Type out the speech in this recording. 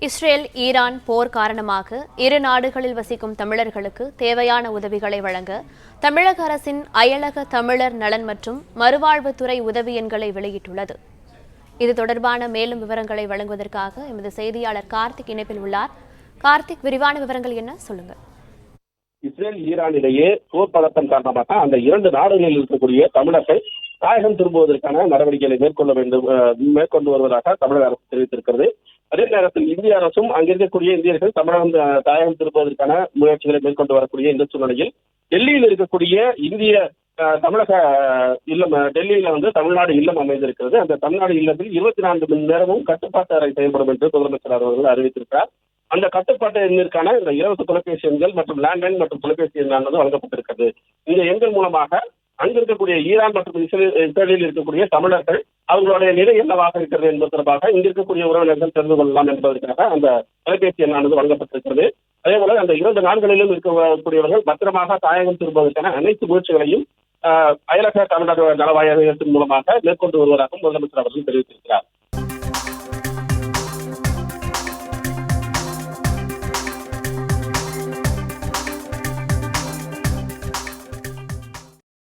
Israel Iran போர் காரணமாக இரு நாடுகளில் வசிக்கும் தமிழர்களுக்கு தேவையான உதவிகளை வழங்க தமிழக அரசின் அயலக தமிழர் நலன் மற்றும் மறுவாழ்வுத்துறை உதவி எண்களை வெளியிட்டுள்ளது. இது தொடர்பான மேலும் விவரங்களை வழங்குவதற்காக எமது செய்தியாளர் கார்த்திக் இணைப்பில் உள்ளார். கார்த்திக், விரிவான விவரங்கள் என்ன, சொல்லுங்க. இஸ்ரேல் ஈரான் இடையே போர் பதட்டம் காரணமாக அந்த இரண்டு நாடுகளில் இருக்கக்கூடிய தமிழர்கள் தாயகம் திரும்புவதற்கான நடவடிக்கைகளை மேற்கொண்டு வருவதாக தமிழக அரசு தெரிவித்திருக்கிறது. அதே நேரத்தில் இந்திய அரசும் அங்கிருக்கக்கூடிய இந்தியர்கள் தமிழகம் தாயகம் திரும்புவதற்கான முயற்சிகளை மேற்கொண்டு வரக்கூடிய இந்த சூழ்நிலையில் டெல்லியில் இருக்கக்கூடிய இந்திய தமிழக இல்லம், டெல்லியில தமிழ்நாடு இல்லம் அமைந்திருக்கிறது. அந்த தமிழ்நாடு இல்லத்தில் 24 மணி நேரமும் கட்டுப்பாட்டு அறை செயல்படும் என்று முதலமைச்சர் அவர்கள் அறிவித்திருக்கிறார். அந்த கட்டுப்பாட்டு எண்ணிற்கான இந்த இலவச தொலைபேசி எண்கள் மற்றும் லேண்ட்லைன் மற்றும் தொலைபேசி எண்ணானது வழங்கப்பட்டிருக்கிறது. இந்த எண்கள் மூலமாக அங்கிருக்கக்கூடிய ஈரான் மற்றும் இஸ்ரேலில் இருக்கக்கூடிய தமிழர்கள் அவர்களுடைய நிலை என்னவாக இருக்கிறது என்பது தொடர்பாக இங்கிருக்கக்கூடிய உறவினர்கள் தெரிந்து கொள்ளலாம் என்பதற்காக அந்த தொலைபேசி எண்ணானது வழங்கப்பட்டிருக்கிறது. அதே போல அந்த 2 நாடுகளிலும் இருக்கக்கூடியவர்கள் பத்திரமாக தாயகம் திரும்புவதற்கான அனைத்து முயற்சிகளையும் அயலக தமிழக நல வாரியத்தின் மூலமாக மேற்கொண்டு வருவதாகவும் முதலமைச்சர் அவர்கள் தெரிவித்திருக்கிறார்.